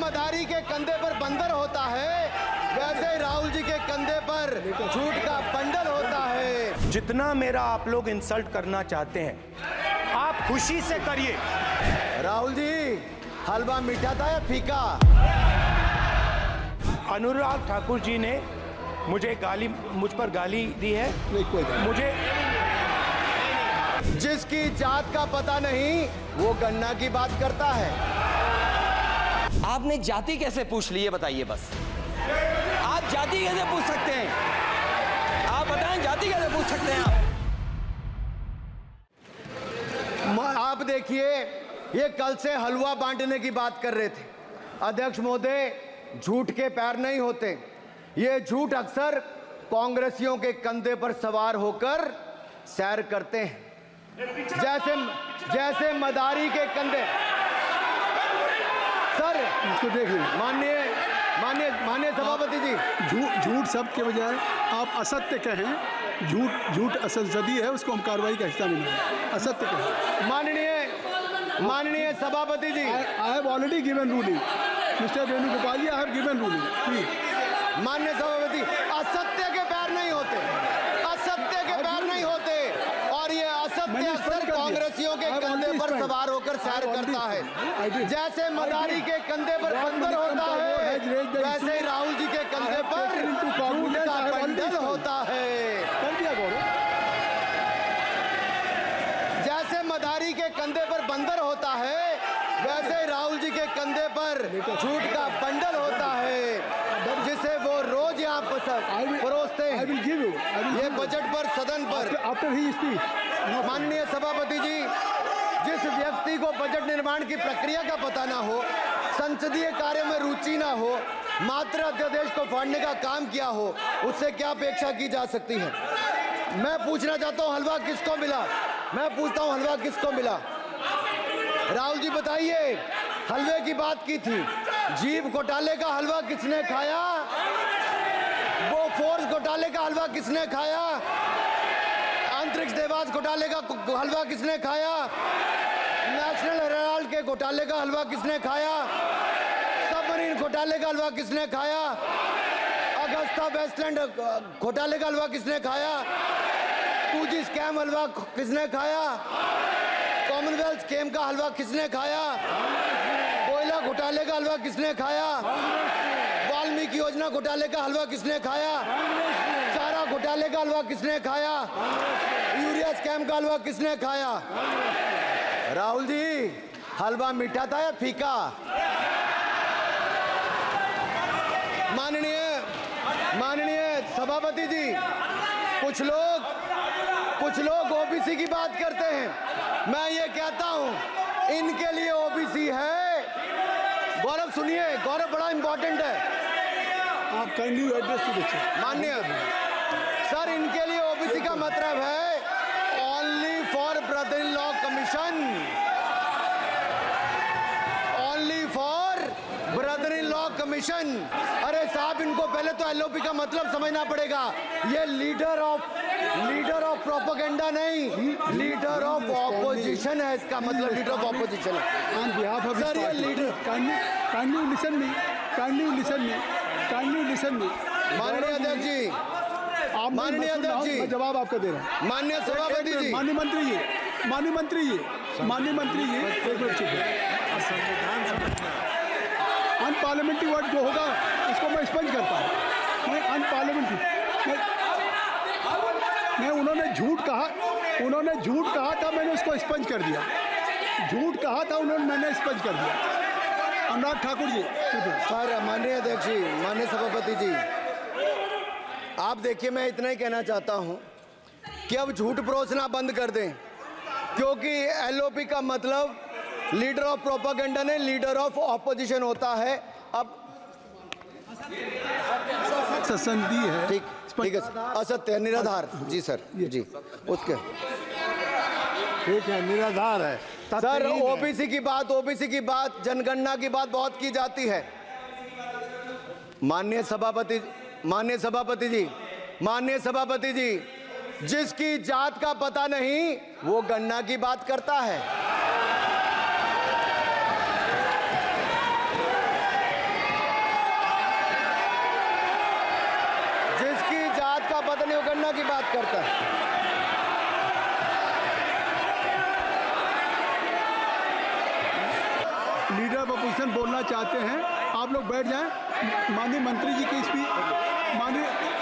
मदारी के कंधे पर बंदर होता है, वैसे ही राहुल जी के कंधे पर झूठ का बंडल होता है। जितना मेरा आप लोग इंसल्ट करना चाहते हैं आप खुशी से करिए। राहुल जी, हलवा मीठा था या फीका? अनुराग ठाकुर जी ने मुझ पर गाली दी है। मुझे जिसकी जात का पता नहीं वो गन्ना की बात करता है। आपने जाति कैसे पूछ ली है बताइए बस। आप जाति कैसे पूछ सकते हैं? आप बताएं जाति कैसे पूछ सकते हैं आप देखिए, ये कल से हलवा बांटने की बात कर रहे थे। अध्यक्ष महोदय, झूठ के पैर नहीं होते। ये झूठ अक्सर कांग्रेसियों के कंधे पर सवार होकर सैर करते हैं, जैसे मदारी के कंधे। सर इसको देख लीजिए। माननीय सभापति जी, झूठ शब्द के बजाय आप असत्य कहें। झूठ असंसदीय है, उसको हम कार्रवाई का हिस्सा नहीं मानेंगे। असत्य कहें। माननीय सभापति जी, I have already given ruling mister Venugopal ji, I have given ruling please. माननीय सभापति, असत्य के पैर नहीं होते, असत्य के पैर नहीं होते, और ये असत्य अक्सर कांग्रेसियों के कंधे पर सवार होकर सैर करता है। जैसे मदारी के कंधे पर बंदर होता है, वैसे ही राहुल जी के कंधे पर झूठ का बंडल होता है। जैसे मदारी के कंधे पर बंदर होता है, वैसे ही राहुल जी के कंधे पर झूठ का बंडल होता है, जिसे वो रोज यहाँ परोसते हैं। ये बजट पर, सदन पर। माननीय सभापति जी, जिस व्यक्ति को बजट निर्माण की प्रक्रिया का पता ना हो, संसदीय कार्य में रुचि ना हो, मात्र अध्यादेश को फाड़ने का काम किया हो, उससे क्या अपेक्षा की जा सकती है? मैं पूछना चाहता हूँ, हलवा किसको मिला? मैं पूछता हूँ, हलवा किसको मिला? राहुल जी बताइए, हलवे की बात की थी। जीभ घोटाले का हलवा किसने खाया? वो फोर्स घोटाले का हलवा किसने खाया? अंतरिक्ष देवास घोटाले का हलवा किसने खाया? नेशनल हेराल्ड के घोटाले का हलवा किसने खाया? सबमरीन घोटाले का हलवा किसने खाया? अगस्ता वेस्टलैंड घोटाले का हलवा किसने खाया? 2G स्कैम हलवा किसने खाया? कॉमनवेल्थ स्कीम का हलवा किसने खाया? कोयला घोटाले का हलवा किसने खाया? वाल्मीकि योजना घोटाले का हलवा किसने खाया? चारा घोटाले का हलवा किसने खाया? यूरिया स्कैम का हलवा किसने खाया? राहुल जी, हलवा मीठा था या फीका? माननीय सभापति जी, कुछ लोग ओबीसी की बात करते हैं। मैं ये कहता हूं, इनके लिए ओबीसी है। गौरव सुनिए, गौरव बड़ा इंपॉर्टेंट है। आप kindly address to the chair. माननीय सर, इनके लिए ओबीसी का मतलब है only for brother in law commission, only for brother in law commission. अरे साहब, इनको पहले तो एलओपी का मतलब समझना पड़ेगा। ये लीडर ऑफ प्रोपेगेंडा नहीं, लीडर ऑफ ऑपोजिशन है। इसका मतलब लीडर ऑफ ऑपोजिशन है। ऑन बिहाफ ऑफ सर, ये लीडर, काइंडली लिसन मी। माननीय अध्यक्ष जी, माननीय अध्यक्ष जी, मैं जवाब आपका दे रहा हूँ। माननीय सभापति जी, माननीय मंत्री जी, अनपार्लियामेंट्री वर्ड जो होगा उसको मैं स्पंज करता हूँ। मैं अनपार्लियामेंट्री, मैं उन्होंने झूठ कहा था, मैंने उसको स्पंज कर दिया। झूठ कहा था उन्होंने, मैंने स्पंज कर दिया। अनुराग ठाकुर जी। सर, माननीय अध्यक्ष जी, माननीय सभापति जी, आप देखिए, मैं इतना ही कहना चाहता हूं कि अब झूठ परोसना बंद कर दें, क्योंकि एलओपी का मतलब लीडर ऑफ प्रोपेगेंडा नहीं, लीडर ऑफ ऑपोजिशन होता है। अब संधि है, ठीक है, असत्य, निराधार। जी सर, जी, उसके ठीक है, निराधार है सर। ओबीसी की बात, जनगणना की बात बहुत की जाती है। माननीय सभापति जी, जिसकी जात का पता नहीं वो गन्ना की बात करता है। गणना की बात करता है। लीडर ऑफ अपोजिशन बोलना चाहते हैं, आप लोग बैठ जाएं। माननीय मंत्री जी की स्पीच,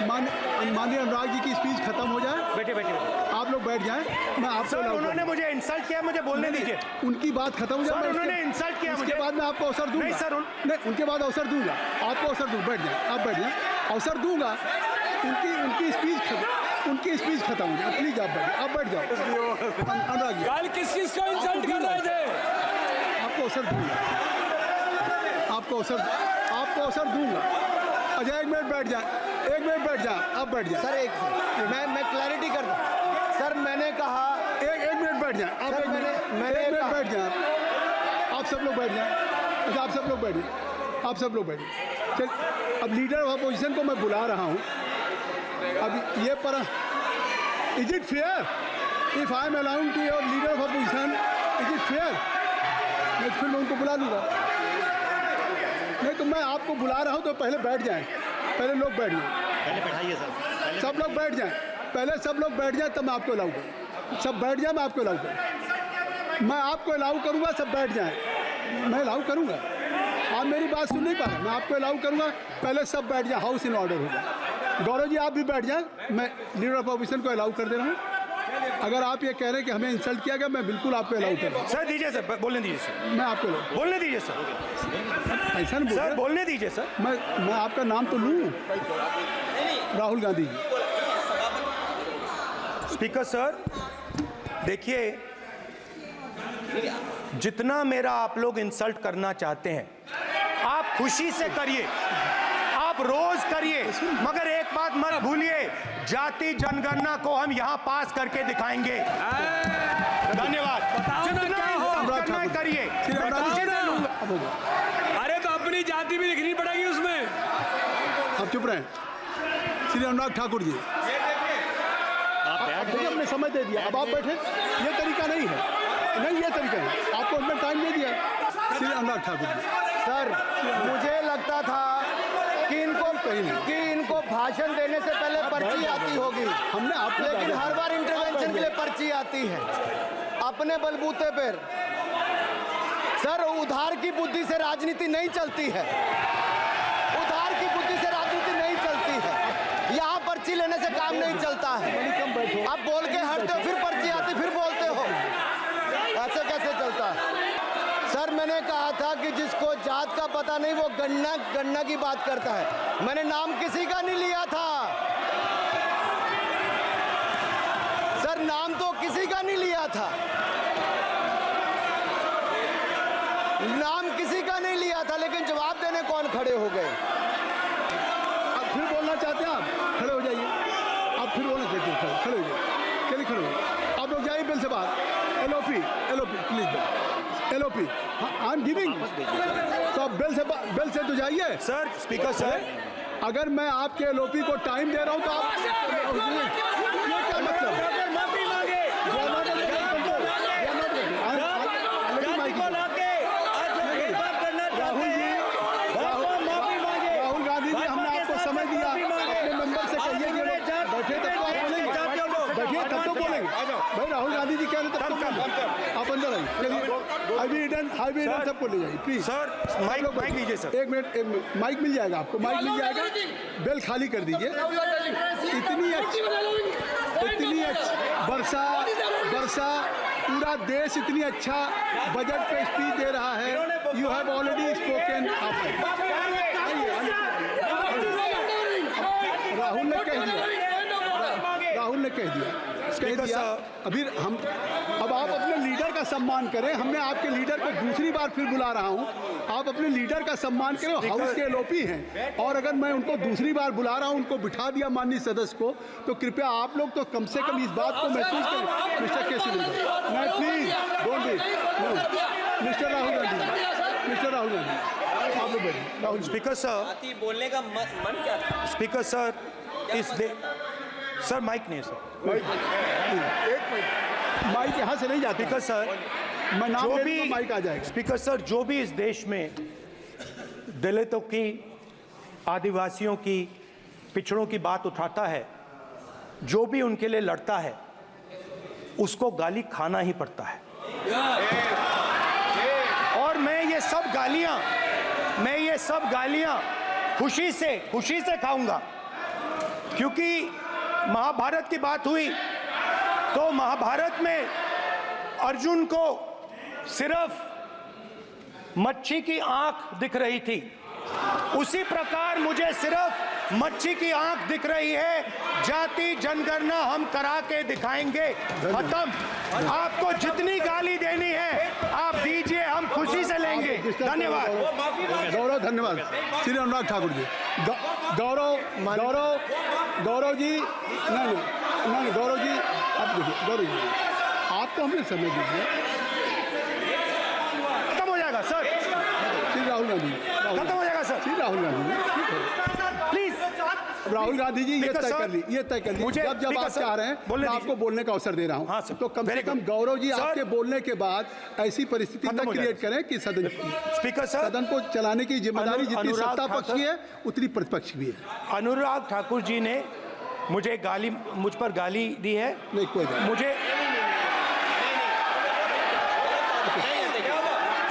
माननीय अनुराग जी की स्पीच खत्म हो जाए। बैठे बैठे बैठे। आप लोग बैठ जाएं, मैं आपसे सर उन्होंने मुझे इंसल्ट किया, मुझे बोलने दीजिए। उनकी बात खत्म हो जाए। सर उन्होंने इंसल्ट किया मुझे। उसके बाद मैं आपको अवसर दूंगा। नहीं सर नहीं, उनके बाद अवसर दूंगा, आपको अवसर दूंगा। बैठ जाएं, आप बैठ जाएं, अवसर दूंगा। उनकी स्पीच खत्म हो जाए। प्लीज आप बैठ जाओ। अनुराग जी, कल किस चीज का इंसल्ट कर रहे थे? आपको अवसर दूंगा, आपको अवसर दूंगा। अच्छा, एक मिनट बैठ जाए, आप बैठ जाए। सर एक सेकंड, मैं क्लैरिटी कर दूं। सर मैंने कहा एक मिनट बैठ जाए आप। सर, एक मिनट बैठ जाए आप सब लोग बैठ जाए। अच्छा, आप सब लोग बैठिए। चल, अब लीडर ऑफ अपोजिशन को मैं बुला रहा हूँ। अब ये पर is it fair if I am allowing to your leader of opposition, is it fair? मैं फिर मैं उनको बुला लूँगा। नहीं तो मैं आपको बुला रहा हूँ तो पहले बैठ जाएं। पहले लोग बैठ जाएं। पहले बैठाइए सर। सब लोग बैठ जाएं। पहले सब लोग बैठ जाएं तब मैं आपको अलाउ करूँ। सब बैठ जाएं, मैं आपको अलाउ करूँ। मैं आपको अलाउ करूँगा, सब बैठ जाएं। मैं अलाउ करूँगा। आप मेरी बात सुन नहीं पा रहे। मैं आपको अलाउ करूँगा, पहले सब बैठ जाएं। हाउस इन ऑर्डर होगा। गौरव जी आप भी बैठ जाएं। मैं लीडर ऑफ अपोजिशन को अलाउ कर दे रहा हूँ। अगर आप ये कह रहे हैं कि हमें इंसल्ट किया गया, मैं बिल्कुल आपको अलाउ कर रहा हूँ। सर दीजिए सर, बोलने दीजिए सर। मैं आपको बोलने दीजिए सर। ऐसा नहीं बोल सर रहा। बोलने दीजिए सर। मैं आपका नाम तो लूँ। राहुल गांधी जी। स्पीकर सर देखिए, जितना मेरा आप लोग इंसल्ट करना चाहते हैं आप खुशी से करिए, आप रोज करिए, मगर एक बात मत भूलिए, जाति जनगणना को हम यहां पास करके दिखाएंगे। धन्यवाद। जितना इंसल्ट करना करिए, मैं खुशी से लूंगा। अरे तो अपनी जाति भी लिखनी पड़ेगी उसमें। आप चुप रहें। श्री अनुराग ठाकुर जी, हमने समय दे दिया, अब आप बैठे। ये तरीका नहीं है, नहीं ये तरीका है। आपको हमने टाइम दे दिया। श्री अनुराग ठाकुर जी, सर मुझे लगता था कि इनको भाषण देने से पहले पर्ची आती होगी। हमने आपको लेकिन हर बार इंटरवेंशन के लिए पर्ची आती है अपने बलबूते पर। सर उधार की बुद्धि से राजनीति नहीं चलती है। उधार की बुद्धि से राजनीति नहीं चलती है। यहाँ पर्ची लेने से काम नहीं चलता है। आप बोल के हटते हो, फिर पर्ची आती, फिर बोलते हो। ऐसे कैसे चलता है? सर मैंने कहा था कि जिसको जात का पता नहीं वो गणना की बात करता है। मैंने नाम किसी का नहीं लिया था सर, नाम तो किसी का नहीं लिया था। नाम किसी का नहीं लिया था, लेकिन जवाब देने कौन खड़े हो गए? आप फिर बोलना चाहते हैं? आप खड़े हो जाइए। आप फिर बोलना चाहते हैं, खड़े हो जाइए। चलिए खड़े हो जाइए। आप लोग जाइए बिल से बाहर। LOP please. LOP I am giving. तो आप बिल से तो जाइए। सर स्पीकर सर, अगर मैं आपके एलओपी को टाइम दे रहा हूं तो आप ये क्या मतलब? राहुल गांधी जी, हमने आपको समय दिया। अपने मेंबर से कहिए कि बैठे तब तो आप बोलेंगे। बैठिए तब तो बोलेंगे भाई। राहुल गांधी जी कह रहे तब तो आप अंदर आइए। चलिए हाईवे सबको ले जाइए प्लीज। सर माइक लीजिए सर। एक मिनट माइक मिल जाएगा आपको, माइक मिल जाएगा। बेल खाली कर दीजिए। इतनी अच्छी वर्षा पूरा देश इतनी अच्छा बजट पे स्पीच दे रहा है। You have already spoken. Rahul ने कह दिया। अब आप अपने लीडर का सम्मान करें। हमने आपके लीडर को दूसरी बार फिर बुला रहा हूं। आप अपने लीडर का सम्मान करें। हाउस के एलओपी हैं, और अगर मैं उनको दूसरी बार बुला रहा हूं, उनको बिठा दिया माननीय सदस्य को, तो कृपया आप लोग तो कम से कम इस बात को महसूस करें। मिस्टर केसी मैं please don't be mister Rahul Gandhi आप लोग बैठिए। राहुल स्पीकर सर, बोलने का मन क्या था? स्पीकर सर, सर माइक नहीं सर। माइक यहाँ से नहीं जाती। स्पीकर सर, मैं नाम जो ले भी लूँगा, माइक आ जाएगा। स्पीकर सर, जो भी इस देश में दलितों की, आदिवासियों की, पिछड़ों की बात उठाता है, जो भी उनके लिए लड़ता है उसको गाली खाना ही पड़ता है। और मैं ये सब गालियां खुशी से खाऊंगा, क्योंकि महाभारत की बात हुई तो महाभारत में अर्जुन को सिर्फ मच्छी की आंख दिख रही थी, उसी प्रकार मुझे सिर्फ मच्छी की आंख दिख रही है। जाति जनगणना हम करा के दिखाएंगे। खत्म। आपको जितनी गाली देनी है आप दीजिए, हम खुशी से लेंगे। धन्यवाद। गौरव, धन्यवाद। श्री अनुराग ठाकुर जी, गौरव जी, नहीं, गौरव जी, आप देखिए, गौरव जी आपको हमें समय दीजिए। खत्म हो जाएगा सर। श्री राहुल गांधी, खत्म हो जाएगा सर। श्री राहुल गांधी जी, ठीक है। प्लीज राहुल गांधी जी, ये तय कर ली, मुझे जब आप चाह रहे हैं मैं आपको बोलने का अवसर दे रहा हूं। हाँ सर, तो कम से कम गौरव जी आपके बोलने के बाद ऐसी परिस्थिति न खत्म हो क्रिएट जाएगा। करें कि स्पीकर सर, सदन को चलाने की जिम्मेदारी जितनी अनुराग सत्ता पक्ष ठाकुर- की है उतनी प्रतिपक्ष भी है। अनुराग ठाकुर जी ने मुझ पर गाली दी है। नहीं, कोई बात नहीं। मुझे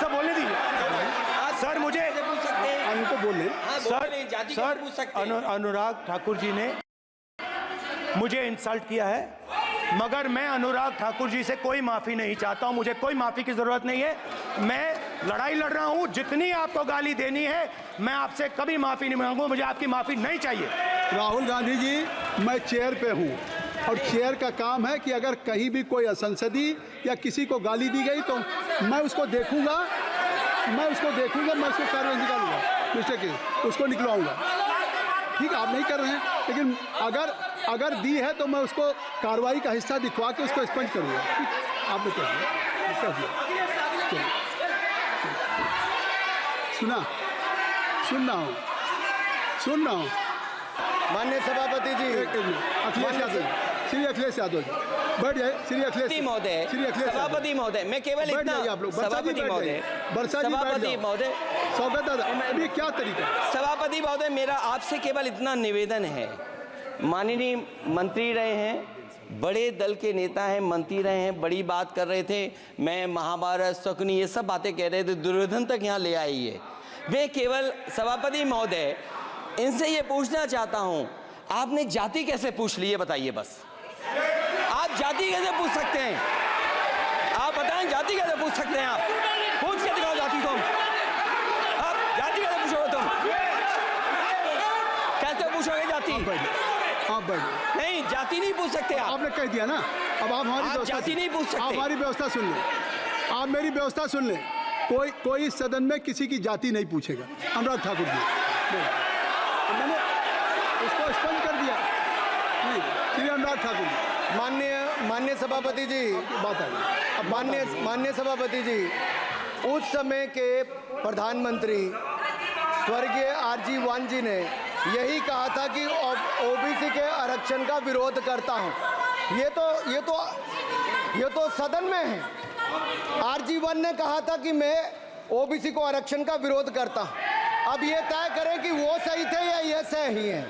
सर बोलने दीजिए सर। मुझे पूछ सकते हैं। उनको बोलने अनुराग ठाकुर जी ने मुझे इंसल्ट किया है, मगर मैं अनुराग ठाकुर जी से कोई माफी नहीं चाहता हूं। मुझे कोई माफी की जरूरत नहीं है। मैं लड़ाई लड़ रहा हूं। जितनी आपको गाली देनी है मैं आपसे कभी माफी नहीं मांगूंगा। मुझे आपकी माफी नहीं चाहिए। राहुल गांधी जी, मैं चेयर पे हूँ और चेयर का काम है कि अगर कहीं भी कोई असंसदीय या किसी को गाली दी गई तो मैं उसको देखूंगा, मैं उसको कार्रवाई निकालूंगा, मिस्टर के उसको निकलवाऊंगा। ठीक है, आप नहीं कर रहे हैं, लेकिन अगर दी है तो मैं उसको कार्रवाई का हिस्सा दिखवा के उसको स्पंज करूंगा। ठीक, आपने कर दिया। सुन रहा हूँ। माननीय सभापति जी, अखिलेश यादव जी, श्री अखिलेश यादव जी, बैठ जाए। श्री अखिलेश महोदय, सभापति महोदय, मैं केवल बैठ इतना, जाइए आप लोग। सभापति महोदय, सभापति महोदय, स्वागत दादा, अभी क्या तरीका है? सभापति महोदय, मेरा आपसे केवल इतना निवेदन है। माननीय मंत्री रहे हैं, बड़े दल के नेता हैं, मंत्री रहे हैं, बड़ी बात कर रहे थे। मैं महाभारत, शकुनी, ये सब बातें कह रहे थे, दुर्योधन तक यहाँ ले आई है। मैं केवल सभापति महोदय इनसे ये पूछना चाहता हूँ, आपने जाति कैसे पूछ ली है बताइए बस। आप जाति कैसे पूछ सकते हैं? आप बताएं, जाति कैसे पूछ सकते हैं? आप पूछ के दिखाओ जाति तुम। आप जाति कैसे पूछोगे तुम? कैसे पूछोगे जाति? आप बैठ। नहीं, जाति नहीं पूछ सकते आप। आपने कह दिया ना, अब आप हमारी आप व्यवस्था जाति नहीं पूछ सकते। आप हमारी व्यवस्था सुन लें, आप मेरी व्यवस्था सुन लें। कोई सदन में किसी की जाति नहीं पूछेगा। अनुराग ठाकुर जी, मैंने उसको स्पष्ट कर दिया। नहीं, श्री अनुराग ठाकुर जी, माननीय सभापति जी, बात आ गई। अब माननीय सभापति जी, उस समय के प्रधानमंत्री स्वर्गीय आरजी वान जी ने यही कहा था कि ओबीसी के आरक्षण का विरोध करता हूं। ये तो सदन में है। आरजी वान ने कहा था कि मैं ओबीसी को आरक्षण का विरोध करता हूं। अब ये तय करें कि वो सही थे या ये सही हैं।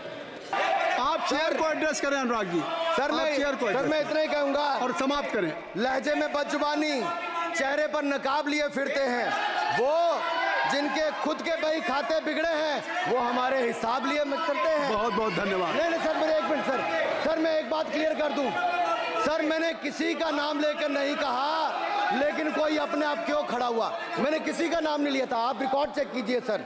आप चेयर को एड्रेस करें अनुराग जी। सर मैं इतना ही कहूंगा और समाप्त करें। लहजे में बदजुबानी, चेहरे पर नकाब लिए फिरते हैं, वो जिनके खुद के बही खाते बिगड़े हैं वो हमारे हिसाब लिए चलते हैं। बहुत बहुत धन्यवाद। नहीं सर, मेरे एक मिनट सर, मैं एक बात क्लियर कर दूं। सर, मैंने किसी का नाम लेकर नहीं कहा, लेकिन कोई अपने आप क्यों खड़ा हुआ? मैंने किसी का नाम नहीं लिया था। आप रिकॉर्ड चेक कीजिए सर।